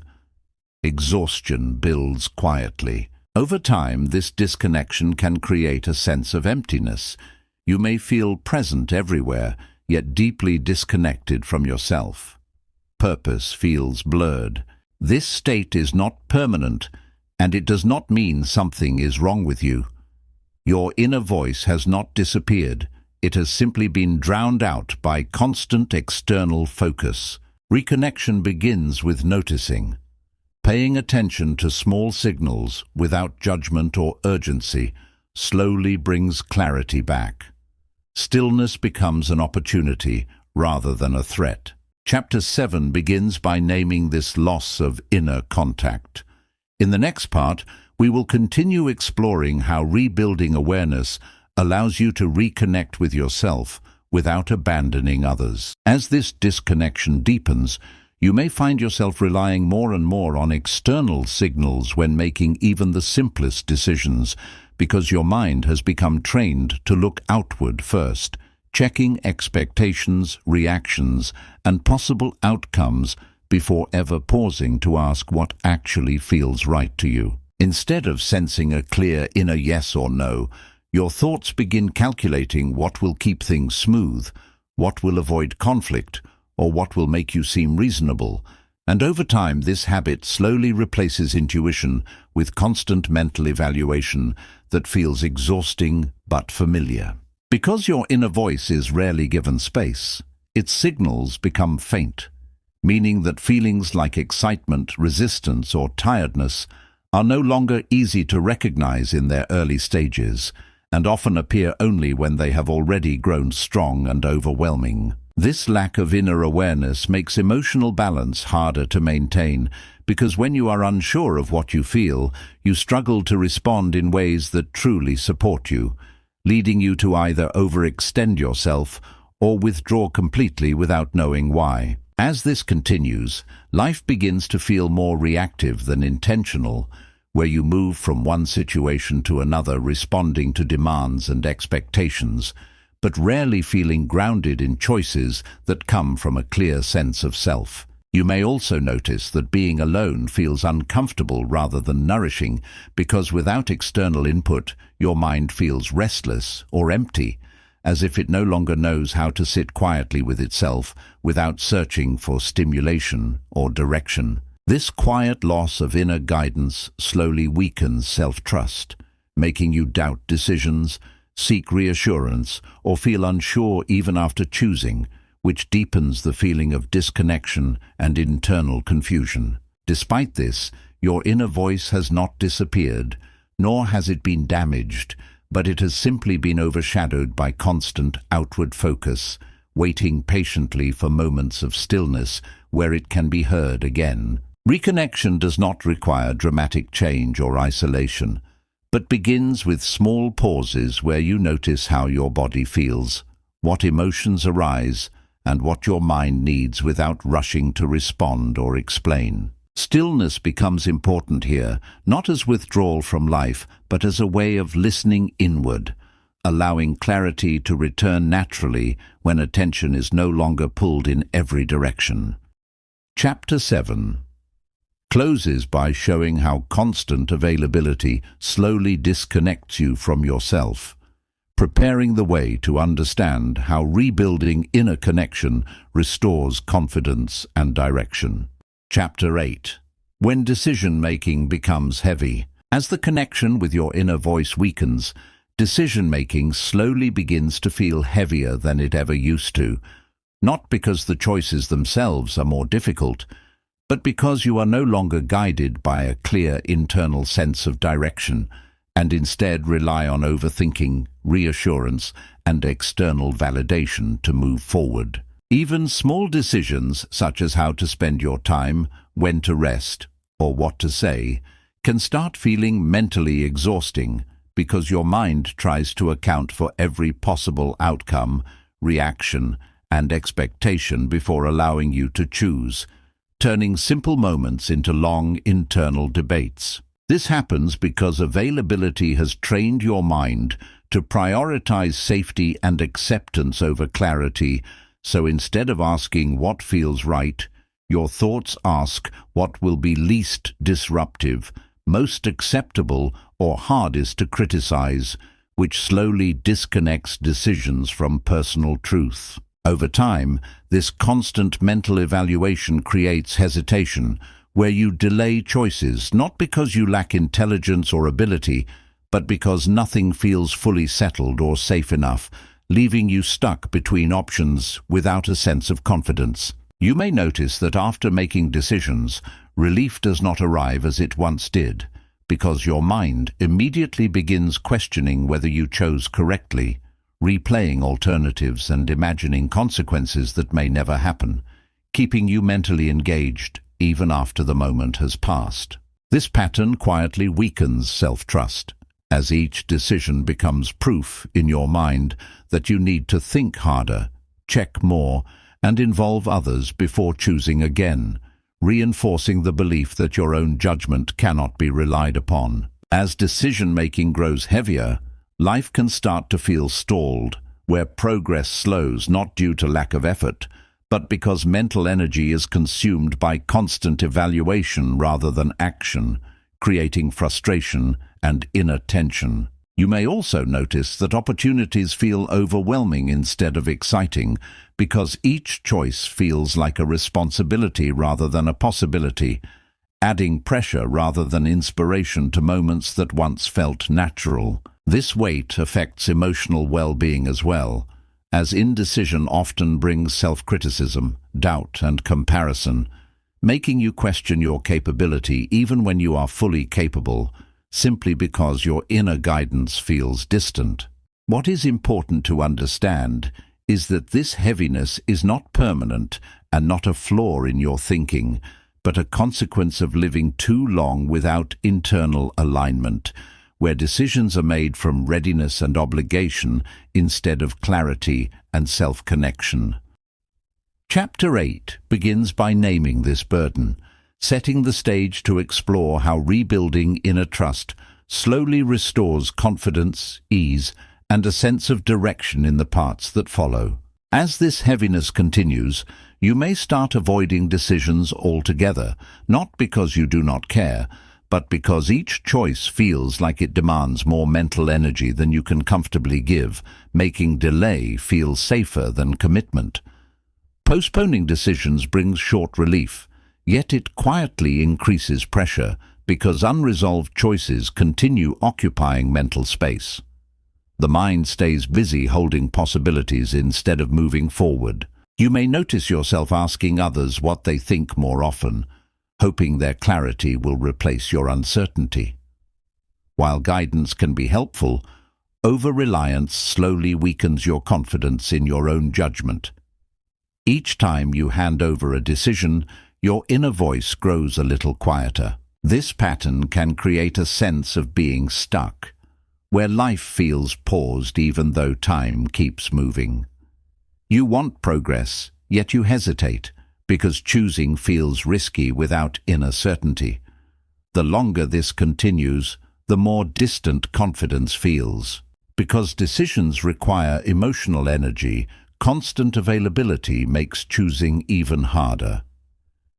Exhaustion builds quietly. Over time, this disconnection can create a sense of emptiness. You may feel present everywhere, yet deeply disconnected from yourself. Purpose feels blurred. This state is not permanent, and it does not mean something is wrong with you. Your inner voice has not disappeared. it has simply been drowned out by constant external focus. Reconnection begins with noticing. Paying attention to small signals without judgment or urgency slowly brings clarity back. Stillness becomes an opportunity rather than a threat. Chapter 7 begins by naming this loss of inner contact. In the next part, we will continue exploring how rebuilding awareness allows you to reconnect with yourself without abandoning others. As this disconnection deepens, you may find yourself relying more and more on external signals when making even the simplest decisions, because your mind has become trained to look outward first, checking expectations, reactions, and possible outcomes before ever pausing to ask what actually feels right to you. Instead of sensing a clear inner yes or no, your thoughts begin calculating what will keep things smooth, what will avoid conflict, or what will make you seem reasonable. And over time, this habit slowly replaces intuition with constant mental evaluation that feels exhausting but familiar. Because your inner voice is rarely given space, its signals become faint, meaning that feelings like excitement, resistance, or tiredness are no longer easy to recognize in their early stages, and often appear only when they have already grown strong and overwhelming. This lack of inner awareness makes emotional balance harder to maintain, because when you are unsure of what you feel, you struggle to respond in ways that truly support you, leading you to either overextend yourself or withdraw completely without knowing why. As this continues, life begins to feel more reactive than intentional, where you move from one situation to another responding to demands and expectations, but rarely feeling grounded in choices that come from a clear sense of self. You may also notice that being alone feels uncomfortable rather than nourishing, because without external input, your mind feels restless or empty, as if it no longer knows how to sit quietly with itself without searching for stimulation or direction. This quiet loss of inner guidance slowly weakens self-trust, making you doubt decisions, seek reassurance, or feel unsure even after choosing, which deepens the feeling of disconnection and internal confusion. Despite this, your inner voice has not disappeared, nor has it been damaged, but it has simply been overshadowed by constant outward focus, waiting patiently for moments of stillness where it can be heard again. Reconnection does not require dramatic change or isolation, but begins with small pauses where you notice how your body feels, what emotions arise, and what your mind needs without rushing to respond or explain. Stillness becomes important here, not as withdrawal from life, but as a way of listening inward, allowing clarity to return naturally when attention is no longer pulled in every direction. Chapter 7 closes by showing how constant availability slowly disconnects you from yourself, preparing the way to understand how rebuilding inner connection restores confidence and direction. Chapter 8. When decision-making becomes heavy. As the connection with your inner voice weakens, decision-making slowly begins to feel heavier than it ever used to, not because the choices themselves are more difficult, but because you are no longer guided by a clear internal sense of direction, and instead rely on overthinking, reassurance, and external validation to move forward. Even small decisions, such as how to spend your time, when to rest, or what to say, can start feeling mentally exhausting because your mind tries to account for every possible outcome, reaction, and expectation before allowing you to choose, turning simple moments into long internal debates. This happens because availability has trained your mind to prioritize safety and acceptance over clarity, so instead of asking what feels right, your thoughts ask what will be least disruptive, most acceptable, or hardest to criticize, which slowly disconnects decisions from personal truth. Over time, this constant mental evaluation creates hesitation, where you delay choices not because you lack intelligence or ability, but because nothing feels fully settled or safe enough, leaving you stuck between options without a sense of confidence. You may notice that after making decisions, relief does not arrive as it once did, because your mind immediately begins questioning whether you chose correctly, replaying alternatives and imagining consequences that may never happen, keeping you mentally engaged even after the moment has passed. This pattern quietly weakens self-trust, as each decision becomes proof in your mind that you need to think harder, check more, and involve others before choosing again, reinforcing the belief that your own judgment cannot be relied upon. As decision-making grows heavier, life can start to feel stalled, where progress slows not due to lack of effort, but because mental energy is consumed by constant evaluation rather than action, creating frustration and inner tension. You may also notice that opportunities feel overwhelming instead of exciting, because each choice feels like a responsibility rather than a possibility, adding pressure rather than inspiration to moments that once felt natural. This weight affects emotional well-being as well, as indecision often brings self-criticism, doubt, and comparison, making you question your capability even when you are fully capable, simply because your inner guidance feels distant. What is important to understand is that this heaviness is not permanent and not a flaw in your thinking, but a consequence of living too long without internal alignment, where decisions are made from readiness and obligation instead of clarity and self-connection. Chapter 8 begins by naming this burden, setting the stage to explore how rebuilding inner trust slowly restores confidence, ease, and a sense of direction in the parts that follow. As this heaviness continues, you may start avoiding decisions altogether, not because you do not care, but because each choice feels like it demands more mental energy than you can comfortably give, making delay feel safer than commitment. Postponing decisions brings short relief, yet it quietly increases pressure because unresolved choices continue occupying mental space. The mind stays busy holding possibilities instead of moving forward. You may notice yourself asking others what they think more often, hoping their clarity will replace your uncertainty. While guidance can be helpful, over-reliance slowly weakens your confidence in your own judgment. Each time you hand over a decision, your inner voice grows a little quieter. This pattern can create a sense of being stuck, where life feels paused even though time keeps moving. You want progress, yet you hesitate, because choosing feels risky without inner certainty. The longer this continues, the more distant confidence feels. Because decisions require emotional energy, constant availability makes choosing even harder.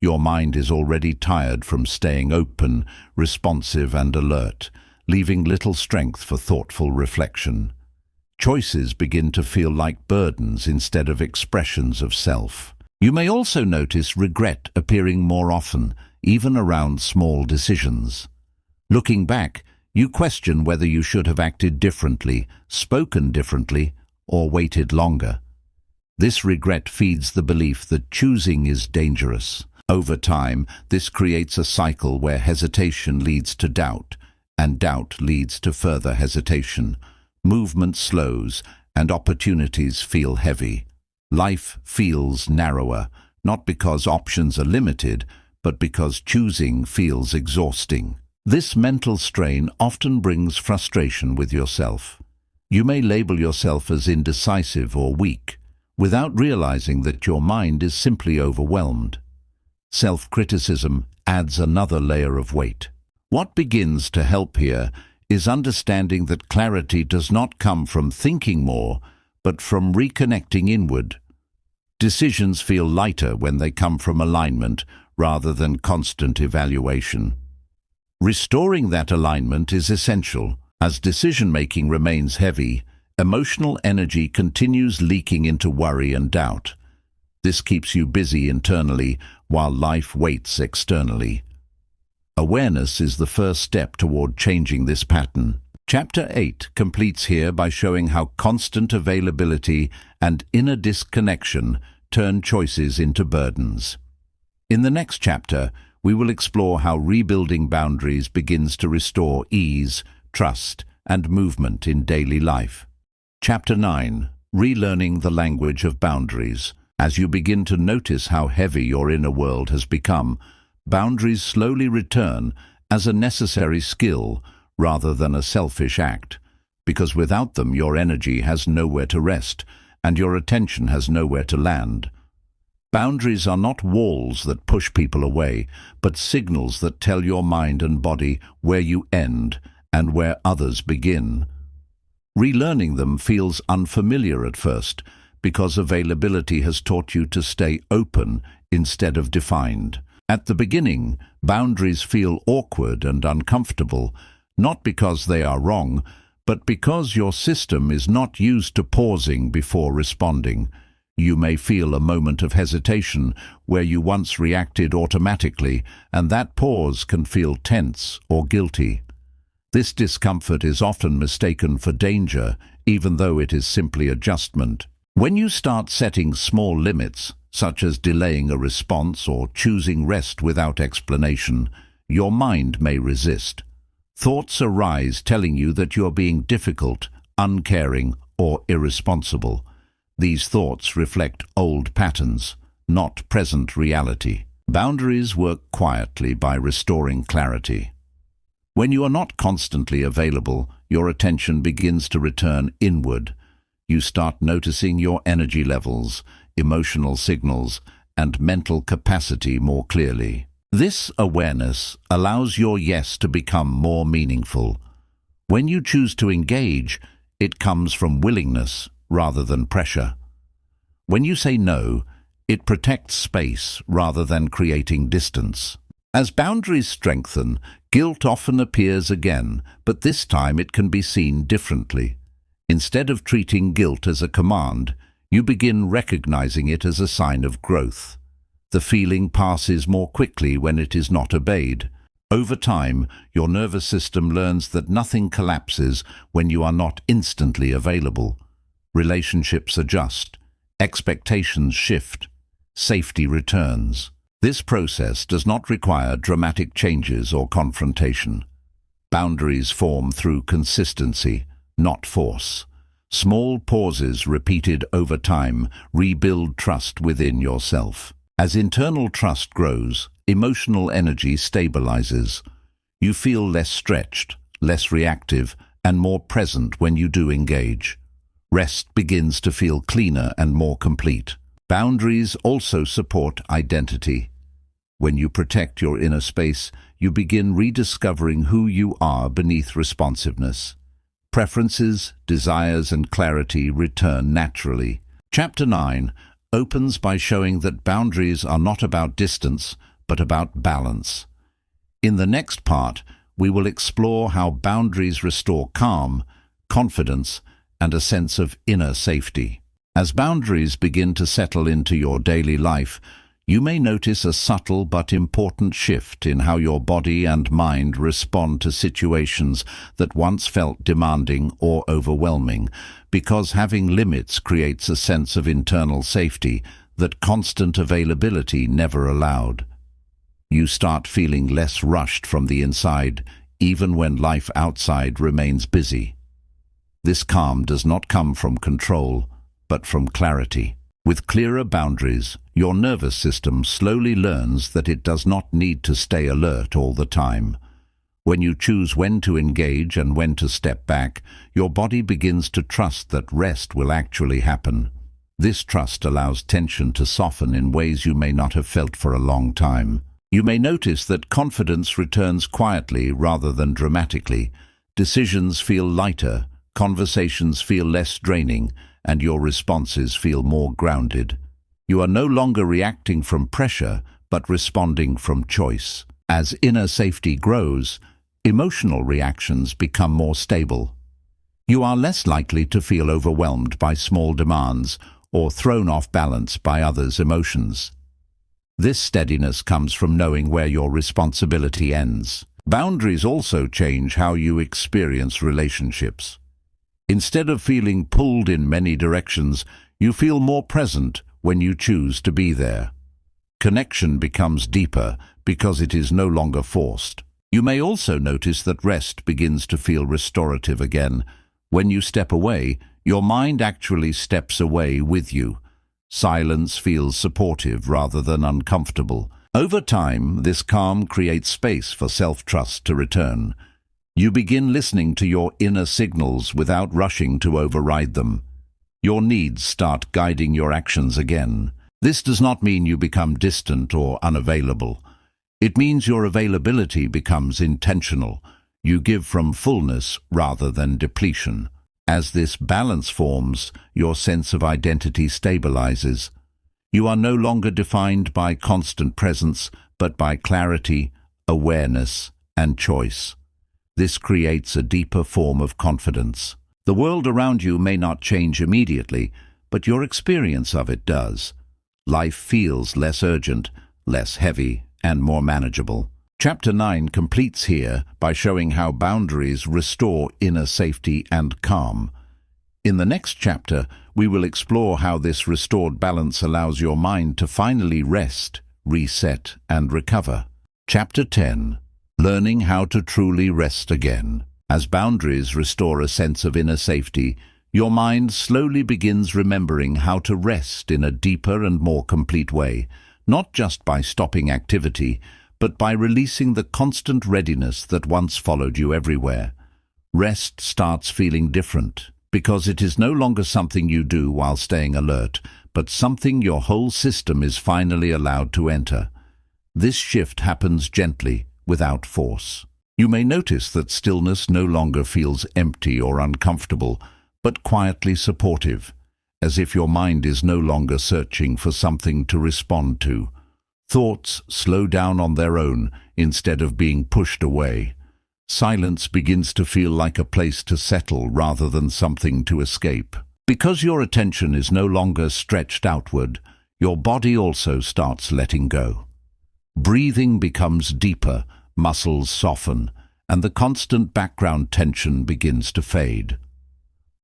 Your mind is already tired from staying open, responsive, and alert, leaving little strength for thoughtful reflection. Choices begin to feel like burdens instead of expressions of self. You may also notice regret appearing more often, even around small decisions. Looking back, you question whether you should have acted differently, spoken differently, or waited longer. This regret feeds the belief that choosing is dangerous. Over time, this creates a cycle where hesitation leads to doubt, and doubt leads to further hesitation. Movement slows, and opportunities feel heavy. Life feels narrower, not because options are limited, but because choosing feels exhausting. This mental strain often brings frustration with yourself. You may label yourself as indecisive or weak, without realizing that your mind is simply overwhelmed. Self-criticism adds another layer of weight. What begins to help here is understanding that clarity does not come from thinking more, but from reconnecting inward. Decisions feel lighter when they come from alignment rather than constant evaluation. Restoring that alignment is essential. As decision-making remains heavy, emotional energy continues leaking into worry and doubt. This keeps you busy internally while life waits externally. Awareness is the first step toward changing this pattern. Chapter 8 completes here by showing how constant availability and inner disconnection turn choices into burdens. In the next chapter, we will explore how rebuilding boundaries begins to restore ease, trust, and movement in daily life. Chapter 9. Relearning the language of boundaries. As you begin to notice how heavy your inner world has become, boundaries slowly return as a necessary skill rather than a selfish act, because without them your energy has nowhere to rest and your attention has nowhere to land. Boundaries are not walls that push people away, but signals that tell your mind and body where you end and where others begin. Relearning them feels unfamiliar at first, because availability has taught you to stay open instead of defined. At the beginning, boundaries feel awkward and uncomfortable, not because they are wrong, but because your system is not used to pausing before responding. You may feel a moment of hesitation where you once reacted automatically, and that pause can feel tense or guilty. This discomfort is often mistaken for danger, even though it is simply adjustment. When you start setting small limits, such as delaying a response or choosing rest without explanation, your mind may resist. Thoughts arise telling you that you are being difficult, uncaring, or irresponsible. These thoughts reflect old patterns, not present reality. Boundaries work quietly by restoring clarity. When you are not constantly available, your attention begins to return inward. You start noticing your energy levels, emotional signals, and mental capacity more clearly. This awareness allows your yes to become more meaningful. When you choose to engage, it comes from willingness rather than pressure. When you say no, it protects space rather than creating distance. As boundaries strengthen, guilt often appears again, but this time it can be seen differently. Instead of treating guilt as a command, you begin recognizing it as a sign of growth. The feeling passes more quickly when it is not obeyed. Over time, your nervous system learns that nothing collapses when you are not instantly available. Relationships adjust, expectations shift, safety returns. This process does not require dramatic changes or confrontation. Boundaries form through consistency, not force. Small pauses repeated over time rebuild trust within yourself. As internal trust grows, emotional energy stabilizes. You feel less stretched, less reactive, and more present when you do engage. Rest begins to feel cleaner and more complete. Boundaries also support identity. When you protect your inner space, you begin rediscovering who you are beneath responsiveness. Preferences, desires, and clarity return naturally. Chapter 9 opens by showing that boundaries are not about distance, but about balance. In the next part, we will explore how boundaries restore calm, confidence, and a sense of inner safety. As boundaries begin to settle into your daily life, you may notice a subtle but important shift in how your body and mind respond to situations that once felt demanding or overwhelming, because having limits creates a sense of internal safety that constant availability never allowed. You start feeling less rushed from the inside, even when life outside remains busy. This calm does not come from control, but from clarity. With clearer boundaries, your nervous system slowly learns that it does not need to stay alert all the time. When you choose when to engage and when to step back, your body begins to trust that rest will actually happen. This trust allows tension to soften in ways you may not have felt for a long time. You may notice that confidence returns quietly rather than dramatically. Decisions feel lighter, conversations feel less draining, and your responses feel more grounded. You are no longer reacting from pressure, but responding from choice. As inner safety grows, emotional reactions become more stable. You are less likely to feel overwhelmed by small demands or thrown off balance by others' emotions. This steadiness comes from knowing where your responsibility ends. Boundaries also change how you experience relationships. Instead of feeling pulled in many directions, you feel more present when you choose to be there. Connection becomes deeper because it is no longer forced. You may also notice that rest begins to feel restorative again. When you step away, your mind actually steps away with you. Silence feels supportive rather than uncomfortable. Over time, this calm creates space for self-trust to return. You begin listening to your inner signals without rushing to override them. Your needs start guiding your actions again. This does not mean you become distant or unavailable. It means your availability becomes intentional. You give from fullness rather than depletion. As this balance forms, your sense of identity stabilizes. You are no longer defined by constant presence, but by clarity, awareness, and choice. This creates a deeper form of confidence. The world around you may not change immediately, but your experience of it does. Life feels less urgent, less heavy, and more manageable. Chapter 9 completes here by showing how boundaries restore inner safety and calm. In the next chapter, we will explore how this restored balance allows your mind to finally rest, reset, and recover. Chapter 10. Learning how to truly rest again. As boundaries restore a sense of inner safety, your mind slowly begins remembering how to rest in a deeper and more complete way, not just by stopping activity, but by releasing the constant readiness that once followed you everywhere. Rest starts feeling different, because it is no longer something you do while staying alert, but something your whole system is finally allowed to enter. This shift happens gently, without force. You may notice that stillness no longer feels empty or uncomfortable, but quietly supportive, as if your mind is no longer searching for something to respond to. Thoughts slow down on their own instead of being pushed away. Silence begins to feel like a place to settle rather than something to escape. Because your attention is no longer stretched outward, your body also starts letting go. Breathing becomes deeper, muscles soften, and the constant background tension begins to fade.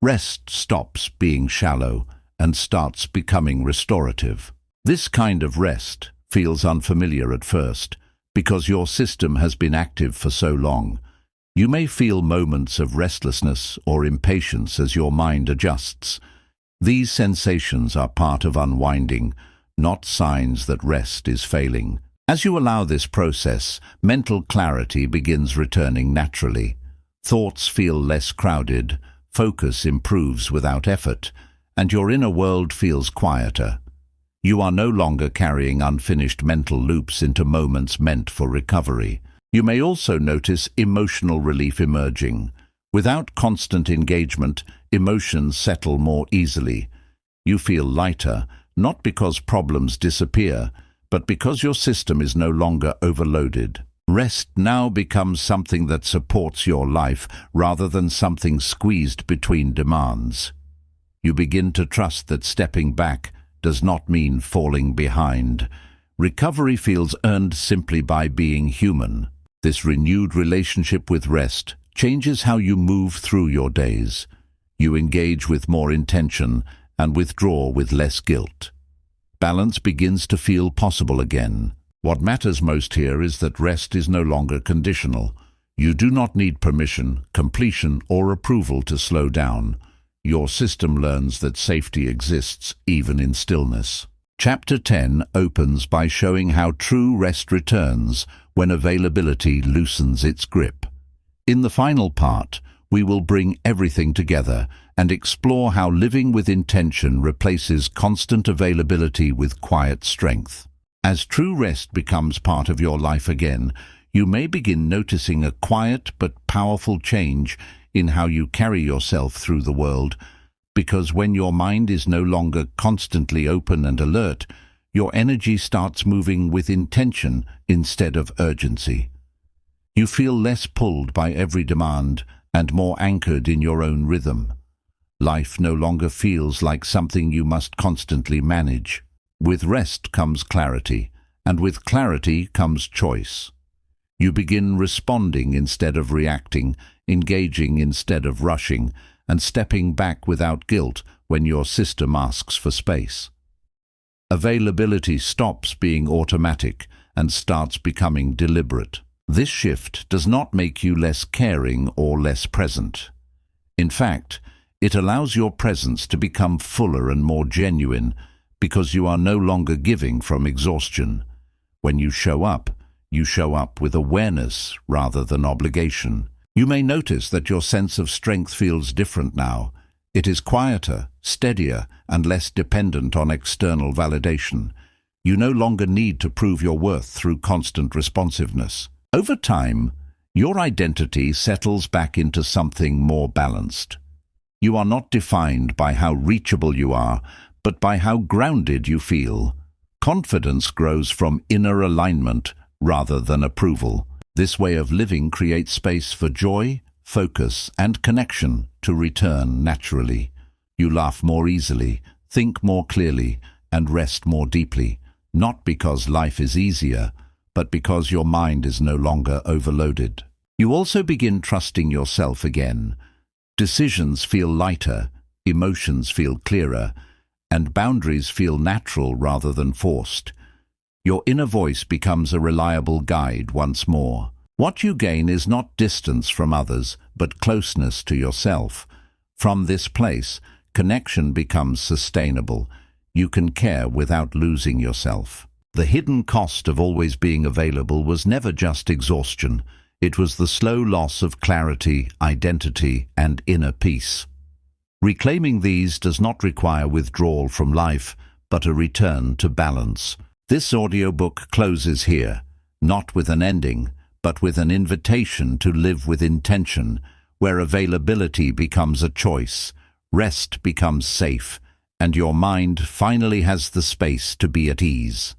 Rest stops being shallow and starts becoming restorative. This kind of rest feels unfamiliar at first because your system has been active for so long. You may feel moments of restlessness or impatience as your mind adjusts. These sensations are part of unwinding, not signs that rest is failing. As you allow this process, mental clarity begins returning naturally. Thoughts feel less crowded, focus improves without effort, and your inner world feels quieter. You are no longer carrying unfinished mental loops into moments meant for recovery. You may also notice emotional relief emerging. Without constant engagement, emotions settle more easily. You feel lighter, not because problems disappear, but because your system is no longer overloaded. Rest now becomes something that supports your life rather than something squeezed between demands. You begin to trust that stepping back does not mean falling behind. Recovery feels earned simply by being human. This renewed relationship with rest changes how you move through your days. You engage with more intention and withdraw with less guilt. Balance begins to feel possible again. What matters most here is that rest is no longer conditional. You do not need permission, completion, or approval to slow down. Your system learns that safety exists even in stillness. Chapter 10 opens by showing how true rest returns when availability loosens its grip. In the final part, we will bring everything together and explore how living with intention replaces constant availability with quiet strength. As true rest becomes part of your life again, you may begin noticing a quiet but powerful change in how you carry yourself through the world, because when your mind is no longer constantly open and alert, your energy starts moving with intention instead of urgency. You feel less pulled by every demand and more anchored in your own rhythm. Life no longer feels like something you must constantly manage. With rest comes clarity, and with clarity comes choice. You begin responding instead of reacting, engaging instead of rushing, and stepping back without guilt when your system asks for space. Availability stops being automatic and starts becoming deliberate. This shift does not make you less caring or less present. In fact, it allows your presence to become fuller and more genuine because you are no longer giving from exhaustion. When you show up with awareness rather than obligation. You may notice that your sense of strength feels different now. It is quieter, steadier, and less dependent on external validation. You no longer need to prove your worth through constant responsiveness. Over time, your identity settles back into something more balanced. You are not defined by how reachable you are, but by how grounded you feel. Confidence grows from inner alignment rather than approval. This way of living creates space for joy, focus, and connection to return naturally. You laugh more easily, think more clearly, and rest more deeply, not because life is easier, but because your mind is no longer overloaded. You also begin trusting yourself again. Decisions feel lighter, emotions feel clearer, and boundaries feel natural rather than forced. Your inner voice becomes a reliable guide once more. What you gain is not distance from others, but closeness to yourself. From this place, connection becomes sustainable. You can care without losing yourself. The hidden cost of always being available was never just exhaustion. It was the slow loss of clarity, identity, and inner peace. Reclaiming these does not require withdrawal from life, but a return to balance. This audiobook closes here, not with an ending, but with an invitation to live with intention, where availability becomes a choice, rest becomes safe, and your mind finally has the space to be at ease.